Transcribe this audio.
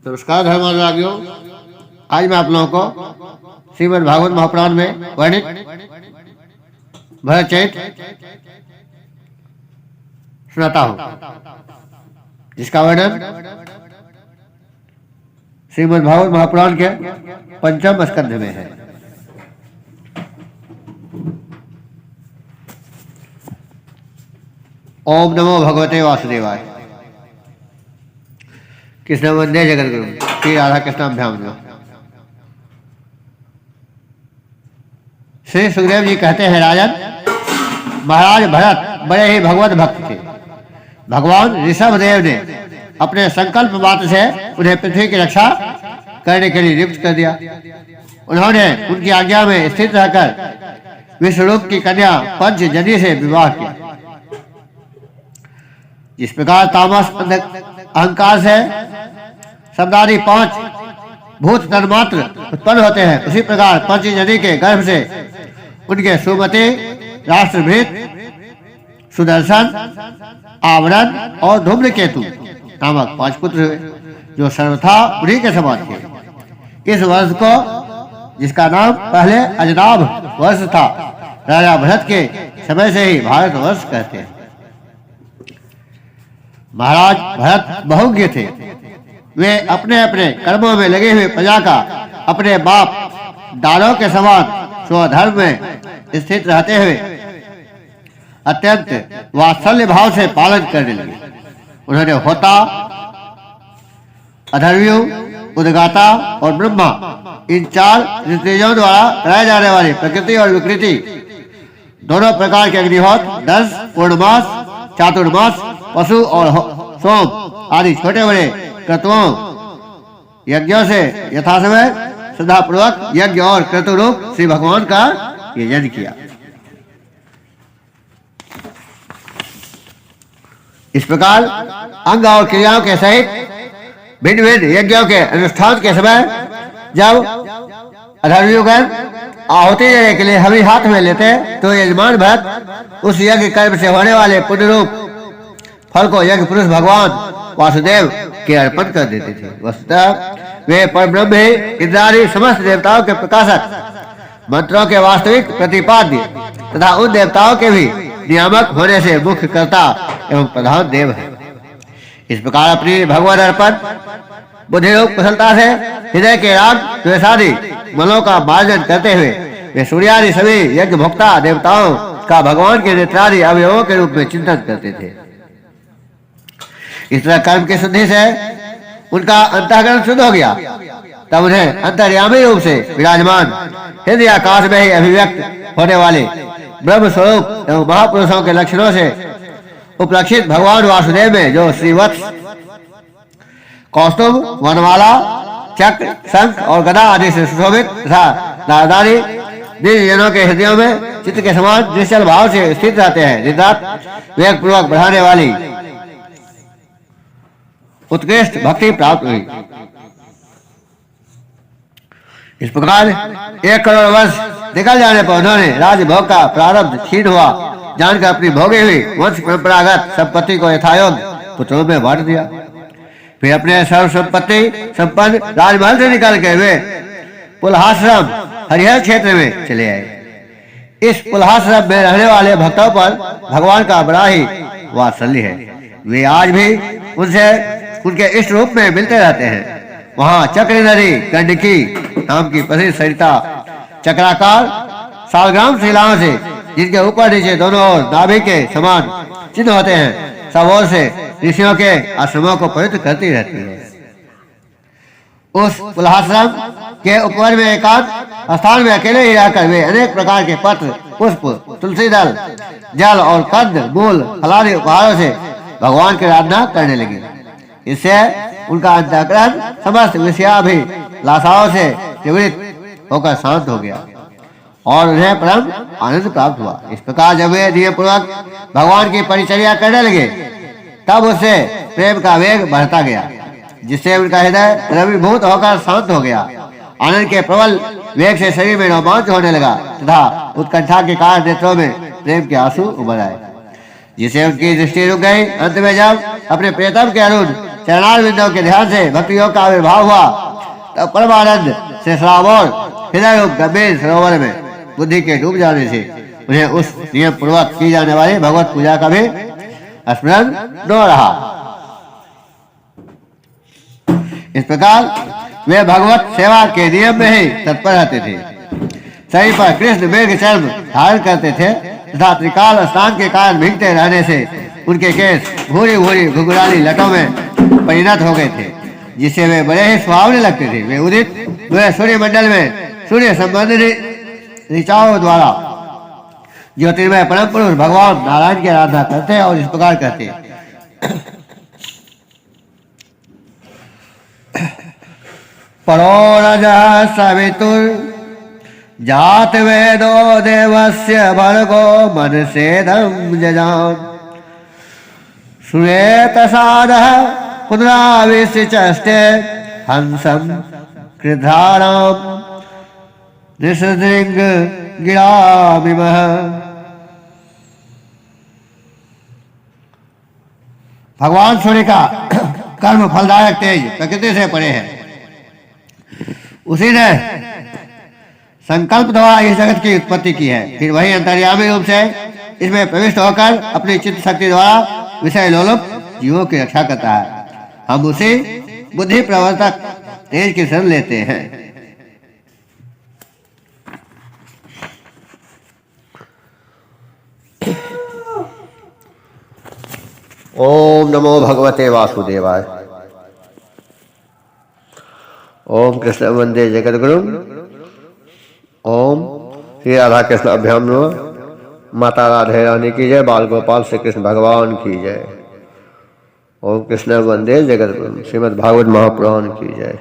नमस्कार धर्मानुरागियों, आज मैं आप लोगों को श्रीमद् भागवत महापुराण में वर्णित भरत चरित्र सुनाता हूँ, जिसका वर्णन श्रीमद् भागवत महापुराण के पंचम स्कंध में है। ओम नमो भगवते वासुदेवाय। कृष्ण वंदे जगत गुरु श्री राधा कृष्णाभ्याम नमः। श्री सुखदेव जी कहते हैं, राजन, महाराज भरत बड़े ही भगवत भक्त थे। भगवान ऋषभदेव ने अपने संकल्प मात्र से उन्हें पृथ्वी की रक्षा करने के लिए नियुक्त कर दिया। उन्होंने उनकी आज्ञा में स्थित रहकर विश्वरूप की कन्या पंचजनी से विवाह किया। जिस प्रकार तामस अहंकार से शब्दादि पांच भूत तन्मात्र उत्पन्न होते हैं, उसी प्रकार पंचजनी के गर्भ से उनके सुमति, राष्ट्रभृत, सुदर्शन, आवरण और धूम्रकेतु नामक पांच पुत्र हुए, जो सर्वथा उन्हीं के समान थे। इस वर्ष को, जिसका नाम पहले अजनाभ वर्ष था, राजा भरत के समय से ही भारत वर्ष कहते हैं। महाराज भरत बहुज्ञ थे। वे अपने अपने कर्मों में लगे हुए प्रजा का अपने बाप दानों के समान स्वधर्म में स्थित रहते हुए अत्यंत वात्सल्य भाव से पालन करने लगे। उन्होंने होता, अधर्व्यु, उद्गाता और ब्रह्मा, इन चार ऋतुजों द्वारा कराए जाने वाली प्रकृति और विकृति दोनों प्रकार के अग्निहोत्र, दस पूर्णमास, चातुर्मास, पशु और सोम आदि छोटे बड़े क्रतुओं यज्ञों से यथासमय श्रद्धा पूर्वक यज्ञ और क्रतु रूप श्री भगवान का यजन किया। इस प्रकार अंग और क्रियाओं के सहित भिन्न भिन्न यज्ञों के अनुष्ठान के समय जब अधर्मयुगण आहुति देने के लिए हवि हाथ में लेते, तो यजमान भरत उस यज्ञ कर्म से होने वाले पुण्य रूप फल को यज्ञ पुरुष भगवान वासुदेव के अर्पण कर देते थे। वस्तुतः वे परब्रह्म ही इंद्रादि समस्त देवताओं के प्रकाशक, मंत्रों के वास्तविक प्रतिपाद्य तथा उन देवताओं के भी नियामक होने से मुख्य कर्ता एवं प्रधान देव है। इस प्रकार अपनी भगवत अर्पण बुद्धि रूप कुशलता से हृदय के राग द्वेषादि मनों का मार्जन करते हुए वे सूर्यादि सभी यज्ञ भोक्ता देवताओं का भगवान के नेत्रादि अवयवों के रूप में चिंतन करते थे। इस तरह कर्म की शुद्धि से उनका अंतःकरण शुद्ध हो गया। तब उन्हें अंतर्यामी रूप से विराजमान हृदय आकाश में ही अभिव्यक्त होने वाले ब्रह्म स्वरूप एवं महापुरुषों के लक्षणों से उपलक्षित भगवान वासुदेव में, जो श्रीवत्स, कौस्तुभ, वनमाला, चक्र, शंख और गदा आदि से सुशोभित तथा नारदारी दिव्यजनों के हृदयों में चित्त के समान निश्चल भाव से स्थित रहते हैं, दिन रात वेग पूर्वक बढ़ाने वाली उत्कृष्ट भक्ति प्राप्त हुई। इस प्रकार 1 करोड़ वर्ष निकल जाने पर उन्होंने राजभोग का प्रारब्ध क्षीण हुआ जानकर अपनी भोगी हुई वंश परंपरागत संपत्ति को यथायोग पुत्रों में बांट दिया। फिर अपने सर्व संपत्ति संपन्न राजमहल से निकल के वे पुलहाश्रम हरिहर क्षेत्र में चले आए। इस पुलहाश्रम में रहने वाले भक्तों पर भगवान का बड़ा ही वात्सल्य है। वे आज भी उनसे उनके इष्ट रूप में मिलते रहते हैं। वहाँ चक्र नदी गंडकी नाम की प्रसिद्ध सरिता चक्राकार सालग्राम शिलाओं से, जिनके ऊपर नीचे दोनों ओर नाभि के समान चिन्ह होते हैं, सब ओर से ऋषियों के आश्रमों को पवित्र करती रहती है। उस पुलहाश्रम के ऊपर में एकांत स्थान में अकेले ही रहकर वे अनेक प्रकार के पत्र, पुष्प, तुलसी दल, जल और कंद मूल फलादि उपहारों से भगवान की आराधना करने लगे। इससे उनका अंतःकरण समस्त विषयाभिलाषाओं से निवृत्त होकर शांत हो गया और उन्हें परम आनंद प्राप्त हुआ। इस प्रकार जब वे धीरे पूर्वक भगवान की परिचर्या करने लगे, तब उससे प्रेम का वेग बढ़ता गया, जिससे उनका हृदय रविभूत होकर शांत हो गया। आनंद के प्रबल वेग से शरीर में रोमांच होने लगा तथा उत्कंठा के कारण नेत्रों में प्रेम के आंसू उभर आए, जिससे उनकी दृष्टि रुक गई। अंत में जब अपने प्रियतम के अरुण चरणारविंदों के ध्यान से भक्ति योग का आविर्भाव हुआ, तब परमानंद से श्रावण हृदय रूप गंभीर सरोवर में बुद्धि के डूब जाने से उन्हें उस नियम पूर्वक की जाने वाली भगवत पूजा का भी स्मरण न रहा। इस प्रकार वे भगवत सेवा के नियम में ही तत्पर रहते थे। शरीर पर कृष्ण मृग चर्म धारण करते थे तथा त्रिकाल स्नान के कारण भीगते रहने से उनके केस भूरी भूरी घुघराली लटों में परिणत हो गए थे, जिससे वे बड़े ही सुहावने लगते थे। वे उदित वे सूर्य मंडल में सूर्य संबंधी ऋचाओं द्वारा ज्योतिर्मय परम पुरुष भगवान नारायण की आराधना करते हैं और इस प्रकार कहते हैं। परो रजः सवितुर जात वेदो देवस्य भर्गो मनसेदं जजान श्रूयेतसादः पुनराविष्टचष्टे हंसं कृधारां निषदृङ्ग गिरामिमः। भगवान सूर्य का कर्म फलदायक तेज प्रकृति से परे है। उसी ने संकल्प द्वारा इस जगत की उत्पत्ति की है, फिर वही अंतर्यामी रूप से इसमें प्रविष्ट होकर अपनी चित्त शक्ति द्वारा विषय लोलुप जीवों की रक्षा करता है। हम उसे बुद्धि प्रवर्तक तेज की शरण लेते हैं। ओम नमो भगवते वासुदेवाय। ओम कृष्ण वंदे जगद्गुरु। ओम श्री राधा कृष्ण अभ्याम नमः। माता राधे रानी की जय। बाल गोपाल श्री कृष्ण भगवान की जय। ओम कृष्ण वंदे जगद्गुरु। श्रीमद् भागवत महापुराण की जय।